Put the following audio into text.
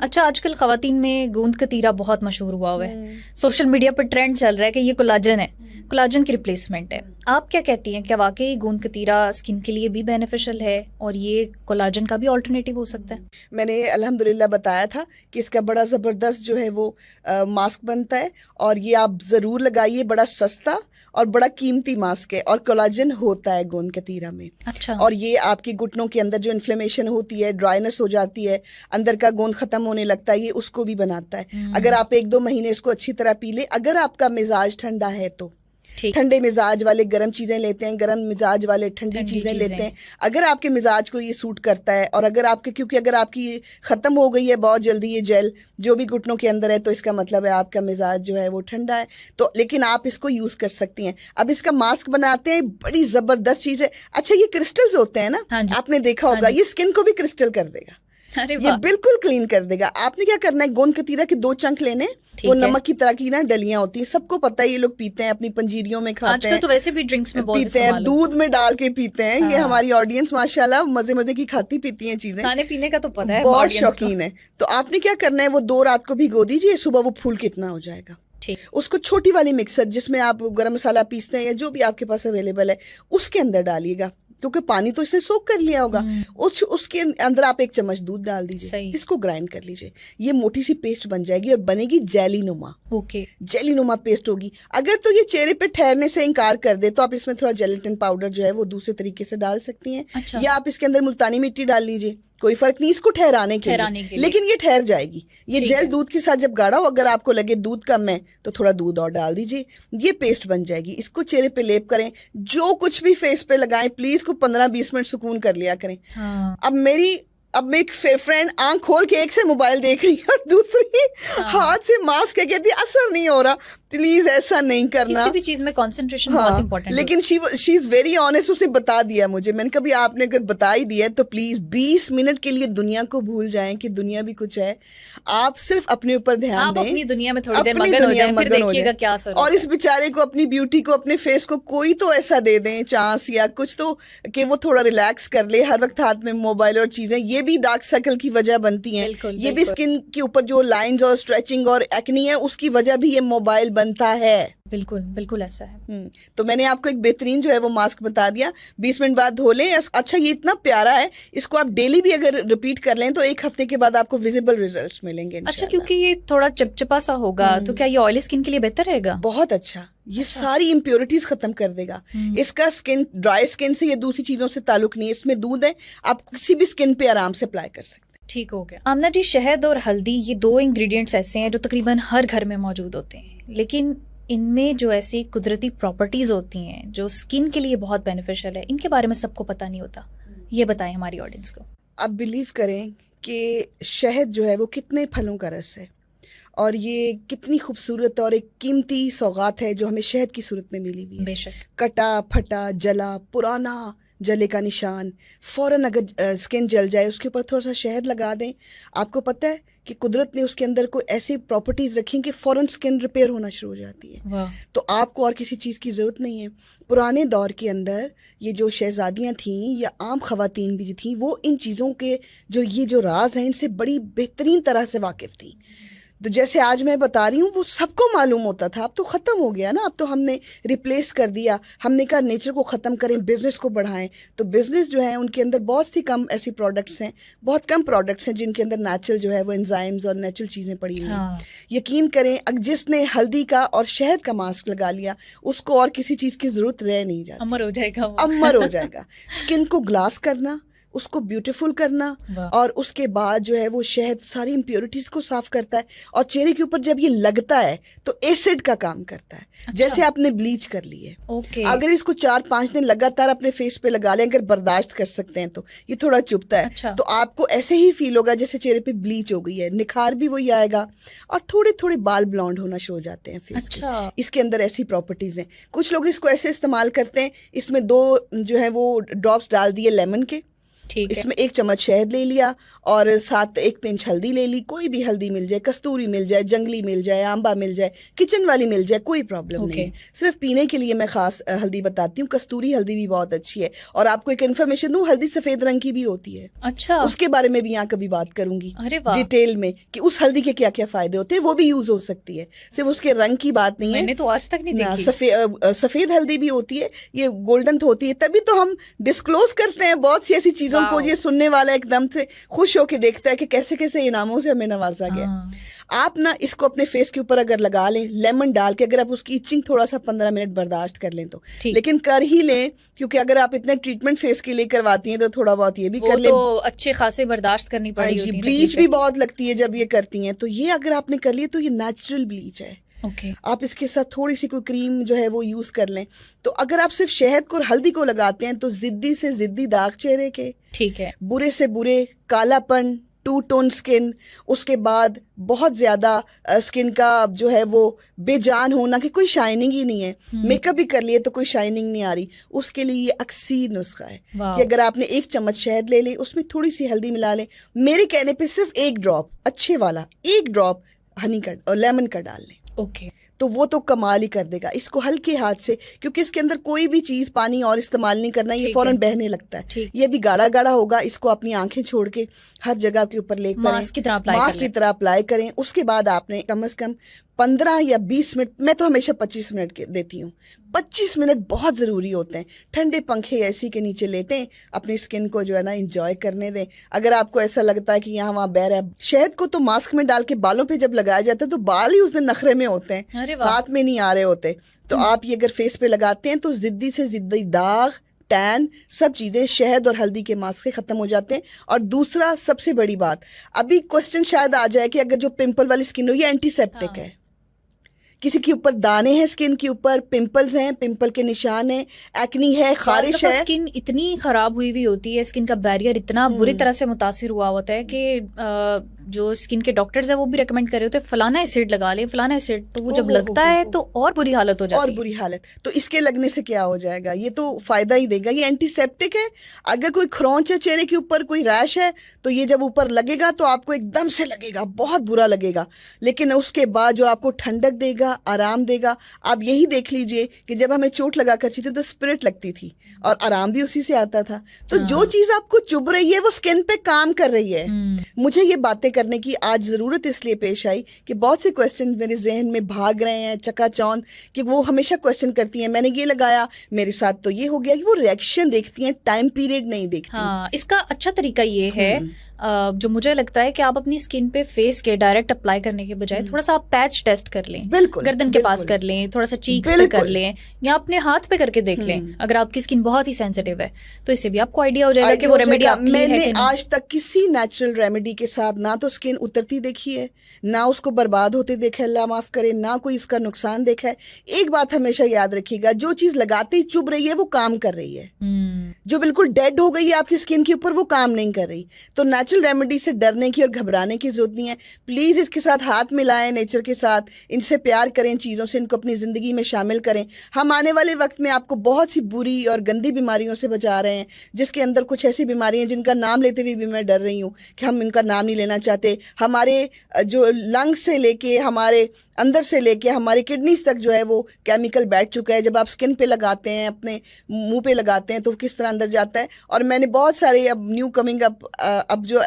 اچھا، آج کل خواتین میں گوند کتیرا بہت مشہور ہوا ہوا ہے، سوشل میڈیا پر ٹرینڈ چل رہا ہے کہ یہ کولاجن ہے، کولاجن کی ریپلیسمنٹ ہے. آپ کیا کہتی ہیں، کیا واقعی گوند کتیرا اسکن کے لیے بھی بینیفیشل ہے اور یہ کولاجن کا بھی آلٹرنیٹیو ہو سکتا ہے؟ میں نے الحمدللہ بتایا تھا کہ اس کا بڑا زبردست جو ہے وہ ماسک بنتا ہے، اور یہ آپ ضرور لگائیے. بڑا سستا اور بڑا قیمتی ماسک ہے، اور کولاجن ہوتا ہے گوند کتیرا میں. اچھا. اور یہ آپ کے گھٹنوں کے اندر جو انفلیمیشن ہوتی ہے، ڈرائینس ہو جاتی ہے، اندر کا گوند ختم ہونے لگتا ہے، یہ اس کو بھی بناتا ہے. اگر آپ 1-2 مہینے اس کو اچھی طرح پی لیں، اگر آپ کا مزاج ٹھنڈا ہے تو. ٹھنڈے مزاج والے گرم چیزیں لیتے ہیں، گرم مزاج والے ٹھنڈی چیزیں لیتے ہیں. اگر آپ کے مزاج کو یہ سوٹ کرتا ہے، اور اگر آپ کے، کیونکہ اگر آپ کی ختم ہو گئی ہے بہت جلدی یہ جیل جو بھی گھٹنوں کے اندر ہے، تو اس کا مطلب ہے آپ کا مزاج جو ہے وہ ٹھنڈا ہے. تو لیکن آپ اس کو یوز کر سکتی ہیں. اب اس کا ماسک بناتے ہیں، بڑی زبردست چیز ہے. اچھا، یہ کرسٹلز ہوتے ہیں نا، آپ نے دیکھا ہوگا، یہ اسکن کو بھی کرسٹل کر دے گا، یہ بالکل کلین کر دے گا. آپ نے کیا کرنا ہے، گوند کتیرا کے 2 چنک لینے، وہ نمک کی طرح کی نا ڈلیاں ہوتی ہیں، سب کو پتہ ہے، یہ لوگ پیتے ہیں، اپنی پنجیریوں میں کھاتے ہیں، تو ویسے بھی ڈرنکس میں پیتے ہیں، دودھ میں ڈال کے پیتے ہیں. یہ ہماری آڈینس ماشاءاللہ مزے مزے کی کھاتی پیتی ہیں چیزیں، کھانے پینے کا تو پتہ ہے، بہت شوقین ہے. تو آپ نے کیا کرنا ہے، وہ 2 رات کو بھگو دیجیے، صبح وہ پھول کتنا ہو جائے گا. اس کو چھوٹی والی مکسر جس میں آپ گرم مسالہ پیستے ہیں یا جو بھی آپ کے پاس اویلیبل ہے، اس کے اندر ڈالیے گا، کیونکہ پانی تو اس نے سوک کر لیا ہوگا. اس کے اندر آپ 1 چمچ دودھ ڈال دیجیے، اس کو گرائنڈ کر لیجیے. یہ موٹی سی پیسٹ بن جائے گی اور بنے گی جیلی نما. جیلی نما پیسٹ ہوگی. اگر تو یہ چہرے پہ ٹھہرنے سے انکار کر دے تو آپ اس میں تھوڑا جیلیٹن پاؤڈر جو ہے وہ دوسرے طریقے سے ڈال سکتی ہیں. یا آپ اس کے اندر ملتانی مٹی ڈال لیجیے، کوئی فرق نہیں اس کو ٹھہرانے کے لیے، لیکن یہ ٹھہر جائے گی. یہ جیل دودھ کے ساتھ جب گاڑا ہو، اگر آپ کو لگے دودھ کم ہے تو تھوڑا دودھ اور ڈال دیجیے. یہ پیسٹ بن جائے گی. اس کو چہرے پہ لیپ کریں، جو کچھ بھی فیس پہ لگائیں، پلیز کو 15-20 منٹ سکون کر لیا کریں. اب میری فرینڈ آنکھ کھول کے ایک سے موبائل دیکھ رہی ہے اور دوسری ہاتھ سے ماسک ہے، کہتی ہے اثر نہیں ہو رہا. پلیز ایسا نہیں کرنا. کسی بھی چیز میں کنسنٹریشن بہت امپورٹنٹ ہے. لیکن شی از ویری آنیسٹ، اس نے بتا دیا مجھے. میں نے کبھی آپ نے اگر بتا ہی دیا ہے تو پلیز 20 منٹ کے لیے دنیا کو بھول جائیں کہ دنیا بھی کچھ ہے. آپ صرف اپنے اوپر دھیان دیں، اپنی دنیا میں تھوڑی دیر مگن ہو جائیں، پھر دیکھیے گا کیا اثر. اور اس بیچارے کو، اپنی بیوٹی کو، اپنے فیس کو کوئی تو ایسا دے دیں چانس یا کچھ تو کہ وہ تھوڑا ریلیکس کر لے. ہر وقت ہاتھ میں موبائل اور چیزیں، یہ بھی ڈارک سرکل کی وجہ بنتی ہیں. یہ بھی اسکن کے اوپر جو لائنز اور اسٹریچنگ اور ایکنی ہے، اس کی وجہ بھی یہ موبائل بنتا ہے. بالکل بالکل ایسا ہے. تو میں نے آپ کو ایک بہترین جو ہے وہ ماسک بتا دیا. 20 منٹ بعد دھو لیں. اچھا، یہ اتنا پیارا ہے، اس کو آپ ڈیلی بھی اگر ریپیٹ کر لیں تو 1 ہفتے کے بعد آپ کو ویزیبل ریزلٹس ملیں گے. اچھا، کیونکہ یہ تھوڑا چپچپا سا ہوگا تو کیا یہ آئلی اسکن کے لیے بہتر رہے گا؟ بہت اچھا. یہ ساری امپیورٹیز ختم کر دے گا. اس کا اسکن ڈرائی اسکن سے یا دوسری چیزوں سے تعلق نہیں ہے. اس میں دودھ ہے، آپ کسی بھی اسکن پہ آرام سے اپلائی کر سکتے ہیں. ٹھیک ہو گیا. آمنہ جی، شہد اور ہلدی یہ 2 انگریڈینٹس ایسے ہیں جو تقریباً ہر گھر میں موجود ہوتے ہیں، لیکن ان میں جو ایسی قدرتی پراپرٹیز ہوتی ہیں جو اسکن کے لیے بہت بینیفیشل ہے، ان کے بارے میں سب کو پتہ نہیں ہوتا. یہ بتائیں ہماری آڈینس کو. آپ بلیو کریں کہ شہد جو ہے وہ کتنے پھلوں کا رس ہے، اور یہ کتنی خوبصورت اور ایک قیمتی سوغات ہے جو ہمیں شہد کی صورت میں ملی ہوئی ہے. بے شک. کٹا پھٹا جلا پرانا جلے کا نشان، فوراً اگر اسکن جل جائے اس کے اوپر تھوڑا سا شہد لگا دیں. آپ کو پتہ ہے کہ قدرت نے اس کے اندر کوئی ایسی پراپرٹیز رکھی کہ فوراً اسکن ریپیئر ہونا شروع ہو جاتی ہے. تو آپ کو اور کسی چیز کی ضرورت نہیں ہے. پرانے دور کے اندر یہ جو شہزادیاں تھیں یا عام خواتین بھی جو تھیں، وہ ان چیزوں کے یہ جو راز ہیں ان سے بڑی بہترین طرح سے واقف تھیں. تو جیسے آج میں بتا رہی ہوں وہ سب کو معلوم ہوتا تھا. اب تو ختم ہو گیا نا، اب تو ہم نے ریپلیس کر دیا. ہم نے کہا نیچر کو ختم کریں، بزنس کو بڑھائیں. تو بزنس جو ہے ان کے اندر بہت سی کم ایسی پروڈکٹس ہیں، بہت کم پروڈکٹس ہیں جن کے اندر نیچرل جو ہے وہ انزائمز اور نیچرل چیزیں پڑی ہوئی ہیں. یقین کریں جس نے ہلدی کا اور شہد کا ماسک لگا لیا اس کو اور کسی چیز کی ضرورت رہ نہیں جاتی. امر ہو جائے گا، امر ہو جائے گا. اسکن کو گلاس کرنا، اس کو بیوٹیفل کرنا، اور اس کے بعد جو ہے وہ شہد ساری امپیورٹیز کو صاف کرتا ہے. اور چہرے کے اوپر جب یہ لگتا ہے تو ایسڈ کا کام کرتا ہے. جیسے آپ نے بلیچ کر لی ہے، اگر اس کو 4-5 دن لگاتار اپنے فیس پہ لگا لیں، اگر برداشت کر سکتے ہیں تو یہ تھوڑا چبھتا ہے تو آپ کو ایسے ہی فیل ہوگا جیسے چہرے پہ بلیچ ہو گئی ہے. نکھار بھی وہی آئے گا، اور تھوڑے تھوڑے بال بلانڈ ہونا شروع ہو جاتے ہیں فیس پہ. اس کے اندر ایسی پراپرٹیز ہیں. کچھ لوگ اس کو ایسے استعمال کرتے ہیں، اس میں 2 جو ہے وہ ڈراپس ڈال دیے لیمن کے، اس میں 1 چمچ شہد لے لیا اور ساتھ 1 پنچ ہلدی لے لی. کوئی بھی ہلدی مل جائے, کستوری مل جائے, جنگلی مل جائے, آمبا مل جائے, کچن والی مل جائے, کوئی پرابلم نہیں ہے. صرف پینے کے لیے میں خاص ہلدی بتاتی ہوں. کستوری ہلدی بھی بہت اچھی ہے. اور آپ کو ایک انفارمیشن دوں, ہلدی سفید رنگ کی بھی ہوتی ہے. اچھا, اس کے بارے میں بھی یہاں کبھی بات کروں گی ڈیٹیل میں کہ اس ہلدی کے کیا کیا فائدے ہوتے ہیں. وہ بھی یوز ہو سکتی ہے, صرف اس کے رنگ کی بات نہیں ہے. میں نے تو آج تک نہیں دیکھی. سفید ہلدی بھی ہوتی ہے, یہ گولڈن ہوتی ہے. تبھی تو ہم ڈسکلوز کرتے ہیں بہت سی ایسی چیزوں کو. یہ سننے والا ایک دم سے خوش ہو کے دیکھتا ہے کہ کیسے کیسے انعاموں سے ہمیں نوازا گیا. آپ نا اس کو اپنے فیس کے اوپر اگر لگا لیں لیمن ڈال کے, اگر آپ اس کی ایچنگ تھوڑا سا 15 منٹ برداشت کر لیں تو, لیکن کر ہی لیں, کیونکہ اگر آپ اتنے ٹریٹمنٹ فیس کے لیے کرواتی ہیں تو تھوڑا بہت یہ بھی کر لیں. تو اچھے خاصے برداشت کرنی پڑی ہوتی ہے. بلیچ بھی بہت لگتی ہے جب یہ کرتی ہیں, تو یہ اگر آپ نے کر لی تو یہ نیچرل بلیچ ہے. آپ اس کے ساتھ تھوڑی سی کوئی کریم جو ہے وہ یوز کر لیں. تو اگر آپ صرف شہد کو اور ہلدی کو لگاتے ہیں تو ضدی سے ضدی داغ چہرے کے, ٹھیک ہے, برے سے برے کالا پن, 2 ٹون سکن, اس کے بعد بہت زیادہ سکن کا جو ہے وہ بے جان ہونا کہ کوئی شائننگ ہی نہیں ہے. میک اپ بھی کر لیے تو کوئی شائننگ نہیں آ ری. اس کے لیے یہ اکثیر نسخہ ہے کہ اگر آپ نے 1 چمچ شہد لے لیں, اس میں تھوڑی سی ہلدی ملا لیں, میرے کہنے پہ صرف 1 ڈراپ اچھے والا 1 ڈراپ ہنی کا اور لیمن کا ڈال لیں. تو وہ تو کمال ہی کر دے گا. اس کو ہلکے ہاتھ سے, کیونکہ اس کے اندر کوئی بھی چیز پانی اور استعمال نہیں کرنا, یہ فوراً بہنے لگتا ہے. یہ بھی گاڑھا گاڑھا ہوگا. اس کو اپنی آنکھیں چھوڑ کے ہر جگہ کے اوپر لے کر ماسک کی طرح اپلائی کریں. اس کے بعد آپ نے کم از کم 15 یا 20 منٹ, میں تو ہمیشہ 25 منٹ دیتی ہوں. 25 منٹ بہت ضروری ہوتے ہیں. ٹھنڈے پنکھے ایسی کے نیچے لیٹیں, اپنی اسکن کو جو ہے نا انجوائے کرنے دیں. اگر آپ کو ایسا لگتا ہے کہ یہاں وہاں بہہ رہا ہے, شہد کو تو ماسک میں ڈال کے بالوں پہ جب لگایا جاتا ہے تو بال ہی اس دن نخرے میں ہوتے ہیں, ہاتھ میں نہیں آ رہے ہوتے. تو آپ یہ اگر فیس پہ لگاتے ہیں تو ضدی سے ضدی داغ, ٹین, سب چیزیں شہد اور ہلدی کے ماسک سے ختم ہو جاتے ہیں. اور دوسرا سب سے بڑی بات, ابھی کوسچن شاید آ جائے کہ اگر جو پمپل والی اسکن ہو, یہ اینٹی سیپٹک ہے. کسی کے اوپر دانے ہیں, اسکن کے اوپر پمپلز ہیں, پمپل کے نشان ہیں, ایکنی ہے, خارش ہے. اسکن اتنی خراب ہوئی ہوتی ہے, اسکن کا بیریئر اتنا بری طرح سے متاثر ہوا ہوتا ہے کہ جو اسکن کے ڈاکٹرز ہیں وہ بھی ریکمینڈ کر رہے ہوتے ہیں فلانا ایسڈ لگا لیں, فلانا ایسڈ. تو وہ جب لگتا ہے تو اور بری حالت ہو جاتی ہے. اور بری حالت. تو اس کے لگنے سے کیا ہو جائے گا, یہ تو فائدہ ہی دے گا. یہ اینٹی سیپٹک ہے. اگر کوئی کھرونچ ہے چہرے کے اوپر, کوئی ریش ہے, تو یہ جب اوپر لگے گا تو آپ کو ایک دم سے لگے گا, بہت برا لگے گا. لیکن اس کے بعد جو آپ کو ٹھنڈک دے گا, آرام دے گا. آپ یہی دیکھ لیجئے کہ جب ہمیں چوٹ لگا کر چی تھی تو اسپرٹ لگتی تھی اور آرام بھی اسی سے آتا تھا. تو جو چیز آپ کو چبھ رہی ہے وہ اسکن پہ کام کر رہی ہے. مجھے یہ باتیں کرنے کی آج ضرورت اس لیے پیش آئی کہ بہت سے کوسچن میرے ذہن میں بھاگ رہے ہیں چکا چوند, کہ وہ ہمیشہ کوسچن کرتی ہیں میں نے یہ لگایا, میرے ساتھ تو یہ ہو گیا. وہ ریئیکشن دیکھتی ہیں, ٹائم پیریڈ نہیں دیکھتی. اس کا اچھا طریقہ یہ ہے جو مجھے لگتا ہے کہ آپ اپنی اسکن پہ فیس کے ڈائریکٹ اپلائی کرنے کے بجائے تھوڑا سا آپ پیچ ٹیسٹ کر لیں, گردن کے پاس کر لیں, تھوڑا سا چیکس پہ کر لیں, یا اپنے ہاتھ پہ کر کے دیکھ لیں. اگر آپ کی اسکن بہت ہی سینسیٹیو ہے تو اس سے بھی آپ کو آئیڈیا ہو جائے گا کہ وہ ریمیڈی آپ کے لیے ہے کہ نہیں. میں نے آج تک کسی نیچرل ریمیڈی کے ساتھ نہ تو اسکن اترتی دیکھی ہے, نہ اس کو برباد ہوتے دیکھا ہے, اللہ معاف کرے, نہ کوئی اس کا نقصان دیکھا ہے. ایک بات ہمیشہ یاد رکھیے گا, جو چیز لگاتے ہی چبھ رہی ہے وہ کام کر رہی ہے. جو بالکل ڈیڈ ہو گئی ہے آپ کی اسکن کے اوپر وہ کام نہیں کر رہی. تو نیچرل ریمیڈی سے ڈرنے کی اور گھبرانے کی ضرورت نہیں ہے. پلیز اس کے ساتھ ہاتھ ملائیں, نیچر کے ساتھ, ان سے پیار کریں, چیزوں سے ان کو اپنی زندگی میں شامل کریں. ہم آنے والے وقت میں آپ کو بہت سی بری اور گندی بیماریوں سے بچا رہے ہیں, جس کے اندر کچھ ایسی بیماریاں ہیں جن کا نام لیتے ہوئے بھی میں ڈر رہی ہوں کہ ہم ان کا نام نہیں لینا چاہتے. ہمارے جو لنگ سے لے کے, ہمارے اندر سے لے کے ہمارے کڈنیز تک جو ہے وہ کیمیکل بیٹھ چکا ہے. جب آپ اسکن پہ لگاتے ہیں, اپنے منہ پہ لگاتے ہیں, تو کس طرح اندر جاتا ہے. اور میں نے بہت سارے اب نیو کمنگ اب جو